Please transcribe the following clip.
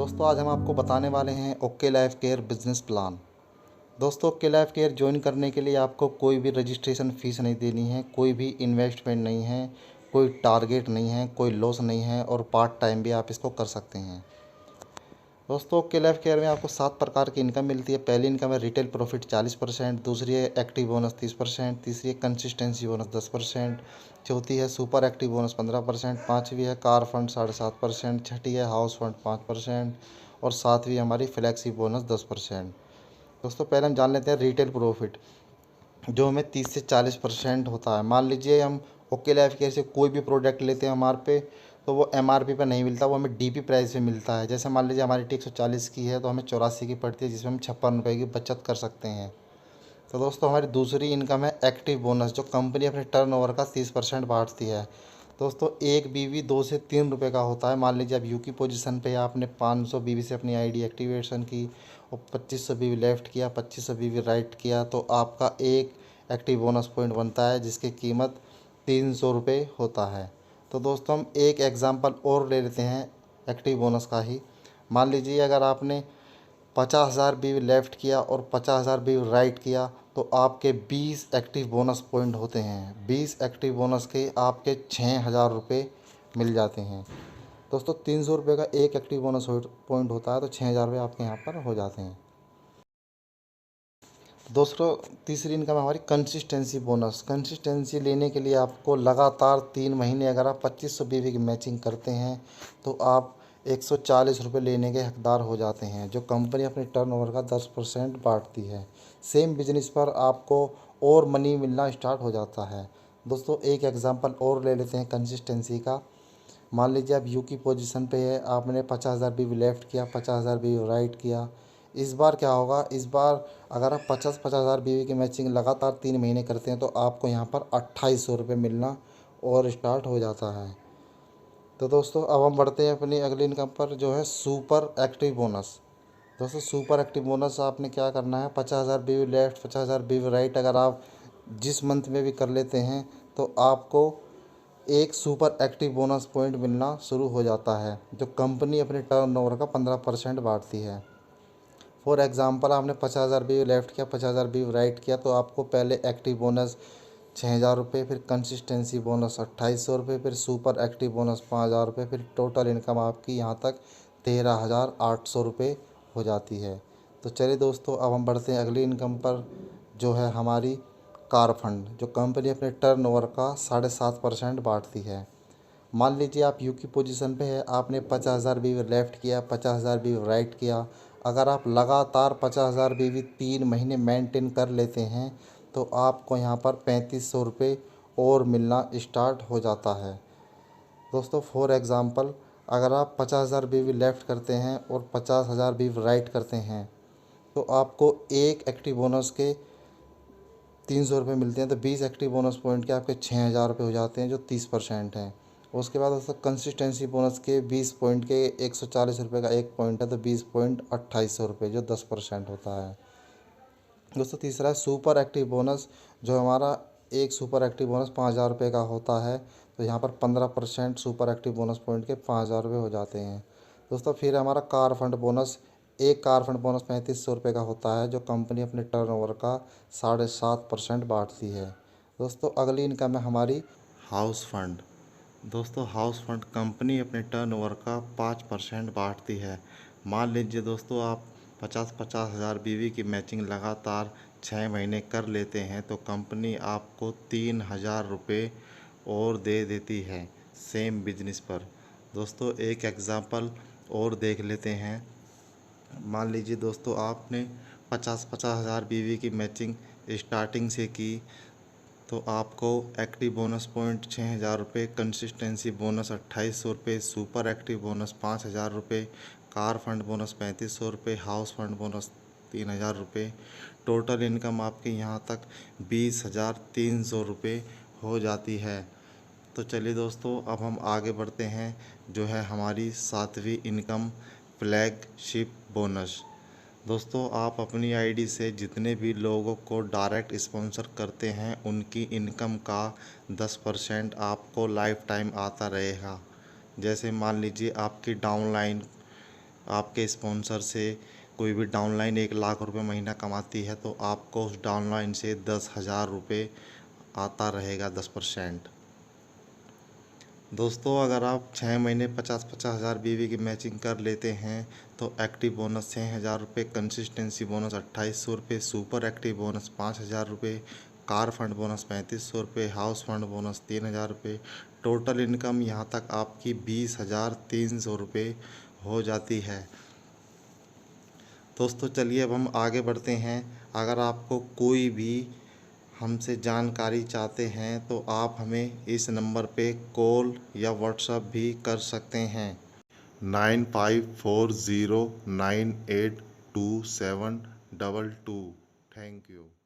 दोस्तों आज हम आपको बताने वाले हैं okay life care business plan. दोस्तों ओके लाइफ केयर ज्वाइन करने के लिए आपको कोई भी रजिस्ट्रेशन फ़ीस नहीं देनी है, कोई भी इन्वेस्टमेंट नहीं है, कोई टारगेट नहीं है, कोई लॉस नहीं है और पार्ट टाइम भी आप इसको कर सकते हैं। दोस्तों ओके लाइफ केयर में आपको 7 प्रकार की इनकम मिलती है। पहली इनकम है रिटेल प्रॉफिट 40%, दूसरी है एक्टिव बोनस 30%, तीसरी है कंसिस्टेंसी बोनस 10%, चौथी है सुपर एक्टिव बोनस 15%, पाँचवीं है कार फंड 7.5%, छठी है हाउस फंड 5% और सातवीं हमारी फ्लैक्सी बोनस 10%। दोस्तों पहले हम जान लेते हैं रिटेल प्रॉफिट, जो हमें 30 से 40% होता है। मान लीजिए हम ओके लाइफ केयर से कोई भी प्रोडक्ट लेते हैं हमारे पे, तो वो एमआरपी पे नहीं मिलता, वो हमें डीपी प्राइस पे मिलता है। जैसे मान लीजिए हमारी टी 140 की है तो हमें 84 की पड़ती है, जिसमें हम 56 रुपये की बचत कर सकते हैं। तो दोस्तों हमारी दूसरी इनकम है एक्टिव बोनस, जो कंपनी अपने टर्नओवर का 30% बांटती है। दोस्तों एक बीवी 2 से 3 रुपये का होता है। मान लीजिए आप यू की पोजीशन पे आपने 500 बीवी से अपनी आईडी एक्टिवेशन की और 2500 बीवी लेफ़्ट किया, 2500 बीवी राइट किया, तो आपका एक एक्टिव बोनस पॉइंट बनता है जिसकी कीमत 300 रुपये होता है। तो दोस्तों हम एक एग्ज़ाम्पल और ले लेते हैं एक्टिव बोनस का ही। मान लीजिए अगर आपने 50,000 भी लेफ़्ट किया और 50,000 भी राइट किया, तो आपके 20 एक्टिव बोनस पॉइंट होते हैं। 20 एक्टिव बोनस के आपके 6,000 रुपये मिल जाते हैं। दोस्तों 300 रुपये का एक एक्टिव बोनस पॉइंट होता है, तो 6,000 रुपये आपके यहाँ पर हो जाते हैं। दोस्तों तीसरी इनकम हमारी कंसिस्टेंसी बोनस। कंसिस्टेंसी लेने के लिए आपको लगातार 3 महीने अगर आप 2500 बीवी की मैचिंग करते हैं तो आप 140 रुपये लेने के हकदार हो जाते हैं, जो कंपनी अपने टर्नओवर का 10% बांटती है। सेम बिजनेस पर आपको और मनी मिलना स्टार्ट हो जाता है। दोस्तों एक एग्ज़ाम्पल और ले लेते हैं कंसिस्टेंसी का। मान लीजिए आप यू की पोजीशन पे है, आपने 50,000 बीवी लेफ़्ट किया, 50,000 बीवी राइट किया। इस बार क्या होगा, इस बार अगर आप 50,000 बीवी की मैचिंग लगातार 3 महीने करते हैं तो आपको यहाँ पर 2,800 रुपये मिलना और स्टार्ट हो जाता है। तो दोस्तों अब हम बढ़ते हैं अपनी अगली इनकम पर, जो है सुपर एक्टिव बोनस। दोस्तों सुपर एक्टिव बोनस आपने क्या करना है, 50,000 बीवी लेफ़्ट, 50,000 बीवी राइट अगर आप जिस मंथ में भी कर लेते हैं तो आपको एक सुपर एक्टिव बोनस पॉइंट मिलना शुरू हो जाता है, जो कंपनी अपने टर्नओवर का 15% बांटती है। फॉर एग्ज़ाम्पल आपने 50,000 भी लेफ़्ट किया, 50,000 भी राइट किया, तो आपको पहले एक्टिव बोनस 6,000 रुपये, फिर कंसिस्टेंसी बोनस 2,800 रुपये, फिर सुपर एक्टिव बोनस 5,000 रुपये, फिर टोटल इनकम आपकी यहाँ तक 13,800 रुपये हो जाती है। तो चलिए दोस्तों अब हम बढ़ते हैं अगली इनकम पर, जो है हमारी कार फंड, जो कंपनी अपने टर्नओवर का 7.5% बांटती है। मान लीजिए आप यू की पोजीशन पे है, आपने 50,000 बीवी लेफ़्ट किया, 50,000 बीवी राइट किया। अगर आप लगातार 50,000 बीवी 3 महीने मेंटेन कर लेते हैं तो आपको यहाँ पर 3,500 रुपये और मिलना स्टार्ट हो जाता है। दोस्तों फॉर एग्ज़ाम्पल अगर आप 50,000 बीवी लेफ़्ट करते हैं और 50,000 बीवी राइट करते हैं तो आपको एक एक्टिव बोनस के 300 रुपये मिलते हैं। तो 20 एक्टिव बोनस पॉइंट के आपके 6,000 रुपये हो जाते हैं, जो 30% हैं। उसके बाद दोस्तों कंसिस्टेंसी बोनस के 20 पॉइंट के 140 रुपये का एक पॉइंट है, तो 20 पॉइंट 2,800 रुपये, जो 10% होता है। दोस्तों तीसरा है सुपर एक्टिव बोनस, जो हमारा एक सुपर एक्टिव बोनस 5,000 रुपये का होता है, तो यहाँ पर 15% सुपर एक्टिव बोनस पॉइंट के 5,000 रुपये हो जाते हैं। दोस्तों फिर हमारा कार फंड बोनस, एक कार फंड बोनस 3,500 रुपये का होता है, जो कंपनी अपने टर्नओवर का 7.5% बांटती है। दोस्तों अगली इनकम है हमारी हाउस फंड। दोस्तों हाउस फंड कंपनी अपने टर्नओवर का 5% बांटती है। मान लीजिए दोस्तों आप 50,000 बीवी की मैचिंग लगातार 6 महीने कर लेते हैं तो कंपनी आपको 3,000 रुपये और दे देती है सेम बिजनेस पर। दोस्तों एक एग्ज़ाम्पल और देख लेते हैं। मान लीजिए दोस्तों आपने 50,000 बीवी की मैचिंग स्टार्टिंग से की, तो आपको एक्टिव बोनस पॉइंट 6,000 रुपये, कंसिस्टेंसी बोनस 2,800 रुपये, सुपर एक्टिव बोनस 5,000 रुपये, कार फंड बोनस 3,500 रुपये, हाउस फंड बोनस 3,000 रुपये। टोटल इनकम आपके यहाँ तक 20,300 रुपये हो जाती है। तो चलिए दोस्तों अब हम आगे बढ़ते हैं, जो है हमारी सातवीं इनकम फ्लैगशिप बोनस। दोस्तों आप अपनी आईडी से जितने भी लोगों को डायरेक्ट स्पॉन्सर करते हैं उनकी इनकम का 10% आपको लाइफ टाइम आता रहेगा। जैसे मान लीजिए आपकी डाउनलाइन आपके स्पॉन्सर से कोई भी डाउनलाइन 1 लाख रुपए महीना कमाती है तो आपको उस डाउनलाइन से 10,000 रुपये आता रहेगा 10%। दोस्तों अगर आप 6 महीने 50-50 हज़ार बीवी की मैचिंग कर लेते हैं तो एक्टिव बोनस 6,000 रुपये, कंसिस्टेंसी बोनस 2,800 रुपये, सुपर एक्टिव बोनस 5,000 रुपये, कार फंड बोनस 3,500 रुपये, हाउस फंड बोनस 3,000 रुपये। टोटल इनकम यहाँ तक आपकी 20,300 रुपये हो जाती है। दोस्तों चलिए अब हम आगे बढ़ते हैं। अगर आपको कोई भी हमसे जानकारी चाहते हैं तो आप हमें इस नंबर पे कॉल या व्हाट्सएप भी कर सकते हैं 9540982722। Thank you.